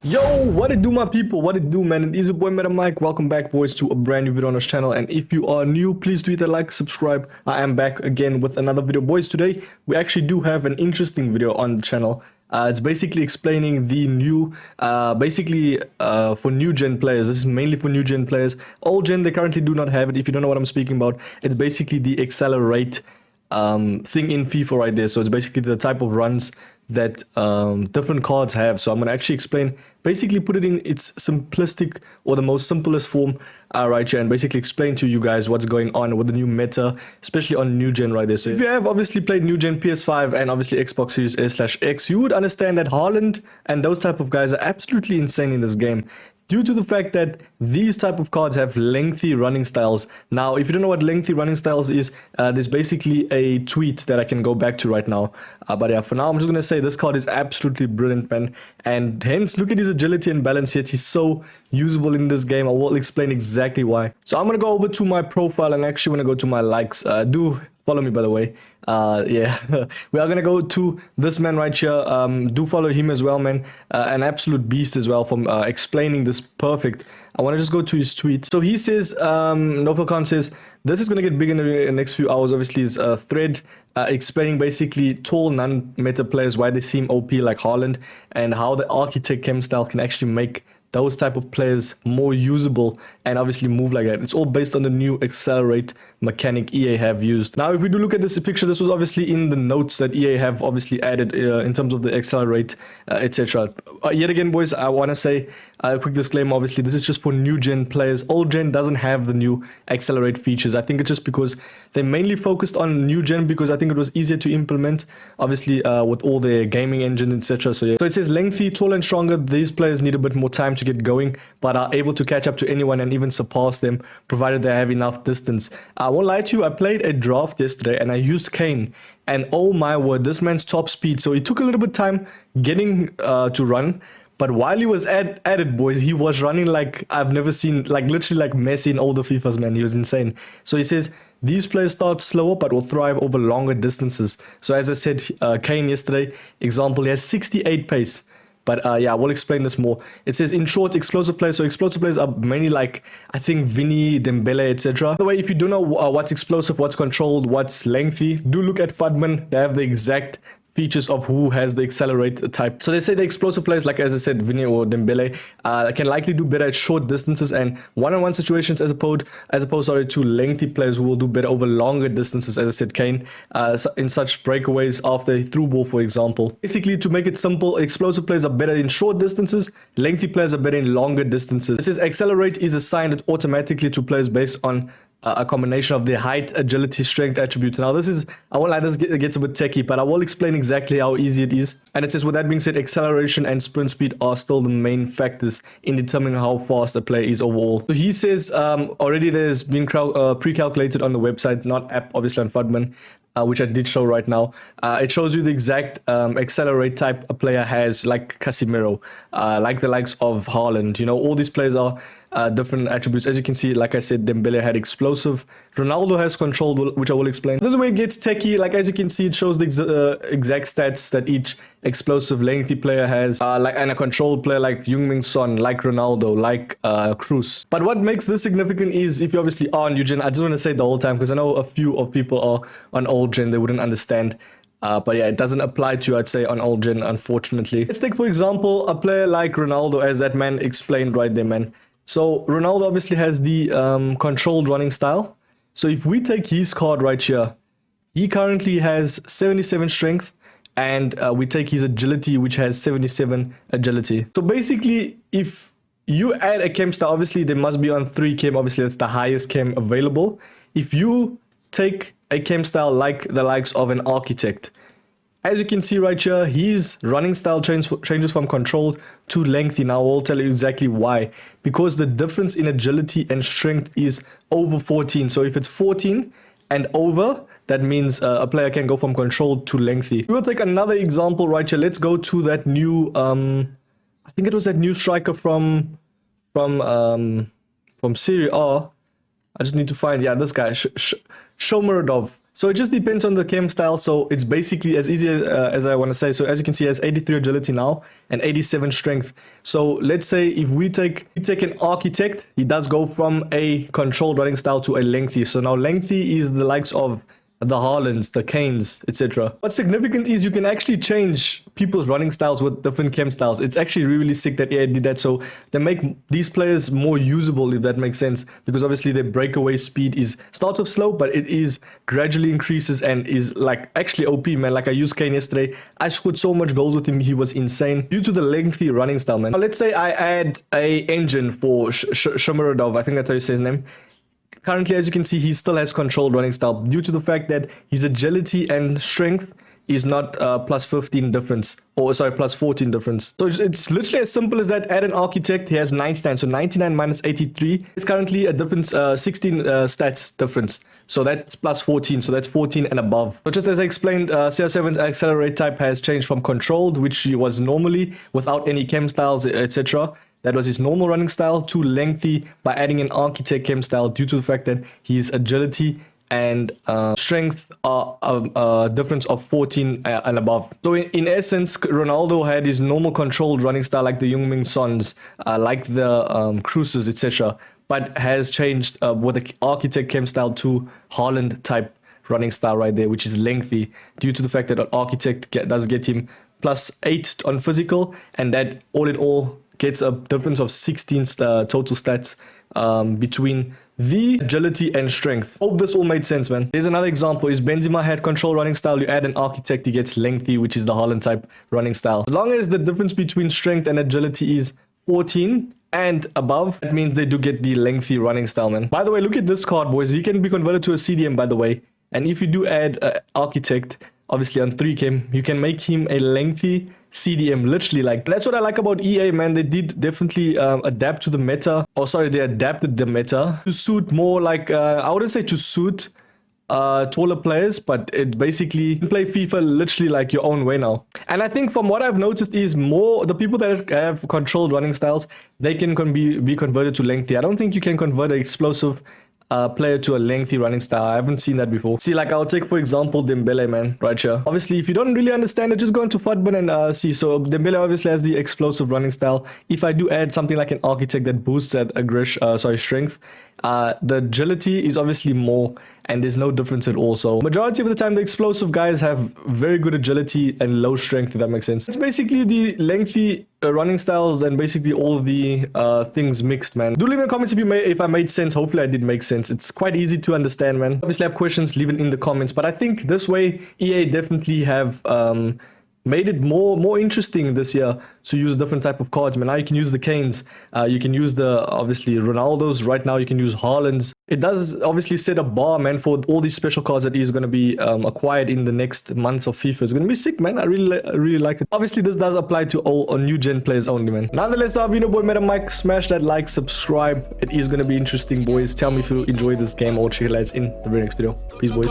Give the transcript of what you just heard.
Yo, what it do, my people? What it do, man? It is your boy MetaMike. Welcome back, boys, to a brand new video on this channel. And if you are new, please do hit that like, subscribe. I am back again with another video, boys. Today we actually do have an interesting video on the channel. It's basically explaining the new, for new gen players. This is mainly for new gen players. Old gen, they currently do not have it. If you don't know what I'm speaking about, it's basically the accelerate thing in FIFA right there. So it's basically the type of runs that different cards have. So I'm going to actually explain, basically put it in its simplistic or the most simplest form right here, and basically explain to you guys what's going on with the new meta, especially on new gen right there. So if you have obviously played new gen PS5 and obviously Xbox Series S/X, you would understand that Haaland and those type of guys are absolutely insane in this game, due to the fact that these type of cards have lengthy running styles. Now, if you don't know what lengthy running styles is, there's basically a tweet that I can go back to right now. But yeah, for now, I'm just going to say this card is absolutely brilliant, man. And hence, look at his agility and balance, yet he's so usable in this game. I will explain exactly why. So I'm going to go over to my profile and actually want to go to my likes. Do follow me, by the way. Yeah, we are gonna go to this man right here. Do follow him as well, man. An absolute beast as well from explaining this perfect. I want to just go to his tweet. So he says, Nofil Khan says, this is gonna get big in the next few hours. Obviously, is a thread explaining basically tall non-meta players why they seem OP like Haaland, and how the architect chem style can actually make those type of players more usable and obviously move like that. It's all based on the new accelerate mechanic EA have used. Now, if we do look at this picture, this was obviously in the notes that EA have obviously added in terms of the accelerate, etc. Yet again, boys, I want to say a quick disclaimer. Obviously, this is just for new gen players. Old gen doesn't have the new accelerate features. I think it's just because they mainly focused on new gen because I think it was easier to implement, obviously, with all their gaming engines, etc. So yeah. So it says lengthy, tall and stronger. These players need a bit more time to get going, but are able to catch up to anyone and even surpass them, provided they have enough distance. I won't lie to you, I played a draft yesterday and I used Kane, and oh my word, this man's top speed. So it took a little bit of time getting to run, but while he was at it, boys, he was running like I've never seen, like literally like Messi in all the FIFAs, man. He was insane. So he says these players start slower but will thrive over longer distances. So as I said, Kane yesterday, example, he has 68 pace. But yeah, we'll explain this more. It says, in short, explosive players. So explosive players are mainly like, I think, Vinny, Dembele, etc. By the way, if you don't know what's explosive, what's controlled, what's lengthy, do look at FUDman. They have the exact features of who has the accelerate type. So they say the explosive players, like as I said, Vinny or Dembele, can likely do better at short distances and one-on-one situations as opposed to lengthy players who will do better over longer distances, as I said, Kane, in such breakaways after a through ball, for example. Basically, to make it simple, explosive players are better in short distances, lengthy players are better in longer distances. It says accelerate is assigned automatically to players based on a combination of their height, agility, strength attributes. Now this is, I won't lie, this gets a bit techie, but I will explain exactly how easy it is. And it says, with that being said, acceleration and sprint speed are still the main factors in determining how fast a player is overall. So he says already there's been pre-calculated on the website, not app, obviously on FUDman, which I did show right now. It shows you the exact accelerate type a player has, like Casemiro, like the likes of Haaland. You know, all these players are different attributes. As you can see, like I said, Dembele had explosive. Ronaldo has controlled, which I will explain. This is where it gets techie. Like as you can see, it shows the exact stats that each explosive lengthy player has, and a controlled player like Heung-min Son, like Ronaldo, like Cruz. But what makes this significant is, if you obviously are on new gen, I just want to say the whole time, because I know a few of people are on old gen, they wouldn't understand. But yeah, it doesn't apply to you, I'd say, on old gen, unfortunately. Let's take, for example, a player like Ronaldo, as that man explained right there, man. So Ronaldo obviously has the controlled running style. So if we take his card right here, he currently has 77 strength, and we take his agility, which has 77 agility. So basically, if you add a chem style, obviously they must be on 3 chem. Obviously, that's the highest chem available. If you take a chem style like the likes of an architect, as you can see right here, his running style changes from controlled to lengthy. Now I'll tell you exactly why. Because the difference in agility and strength is over 14. So if it's 14 and over, that means a player can go from controlled to lengthy. We will take another example right here. Let's go to that new, I think it was that new striker from Serie A. I just need to find, yeah, this guy, Shomurodov. So it just depends on the chem style. So it's basically as easy as I want to say. So as you can see, he has 83 agility now and 87 strength. So let's say if we take an architect, he does go from a controlled running style to a lengthy. So now lengthy is the likes of the Haalands, the Kanes, etc. What's significant is you can actually change people's running styles with different chem styles. It's actually really sick that EA did that, so they make these players more usable, if that makes sense, because obviously their breakaway speed starts off slow, but it is gradually increases and is like actually OP, man. Like I used Kane yesterday, I scored so much goals with him, he was insane due to the lengthy running style, man. Now, let's say I add a engine for Shomurodov, I think that's how you say his name. Currently, as you can see, he still has controlled running style due to the fact that his agility and strength is not plus 15 difference, or sorry, plus 14 difference. So it's literally as simple as that. Add an architect, he has 99, so 99 minus 83 is currently a difference, 16 stats difference. So that's plus 14, so that's 14 and above. So just as I explained, CR7's accelerate type has changed from controlled, which he was normally without any chem styles, etc. That was his normal running style, to lengthy by adding an architect chem style due to the fact that his agility and strength are a difference of 14 and above. So in essence, Ronaldo had his normal controlled running style like the Heung-min Sons, like the Cruises, etc. But has changed with the architect chem style to Haaland type running style right there, which is lengthy due to the fact that an architect does get him plus 8 on physical, and that all in all gets a difference of 16 total stats between the agility and strength. Hope this all made sense, man. Here's another example. Is Benzema had control running style, you add an architect, he gets lengthy, which is the Haaland type running style. As long as the difference between strength and agility is 14 and above, that means they do get the lengthy running style, man. By the way, look at this card, boys. He can be converted to a CDM, by the way. And if you do add an architect, obviously on 3 chem, you can make him a lengthy CDM, literally. Like, that's what I like about EA, man. They did definitely adapt to the meta. Oh, sorry, they adapted the meta to suit more like, I wouldn't say to suit taller players, but it basically, you can play FIFA literally like your own way now. And I think from what I've noticed is more the people that have controlled running styles, they can be converted to lengthy. I don't think you can convert an explosive player to a lengthy running style. I haven't seen that before. See, like I'll take for example Dembele, man, right here. Obviously, if you don't really understand it, just go into FUTBin and see. So Dembele obviously has the explosive running style. If I do add something like an architect that boosts that strength, the agility is obviously more, and there's no difference at all. So majority of the time, the explosive guys have very good agility and low strength, if that makes sense. It's basically the lengthy running styles and basically all the things mixed, man. Do leave in the comments if I made sense. Hopefully I did make sense. It's quite easy to understand, man. Obviously have questions, leave it in the comments, but I think this way EA definitely have made it more interesting this year to use different type of cards, man. Now you can use the Kanes, you can use the obviously Ronaldos. Right now you can use Haalands. It does obviously set a bar, man, for all these special cards that is going to be acquired in the next months of FIFA. It's going to be sick, man. I really like it. Obviously this does apply to all new gen players only, man. Nonetheless, though, you know, boy MetaMike, smash that like, subscribe. It is going to be interesting, boys. Tell me if you enjoyed this game. I'll check you guys in the very next video. Peace, boys.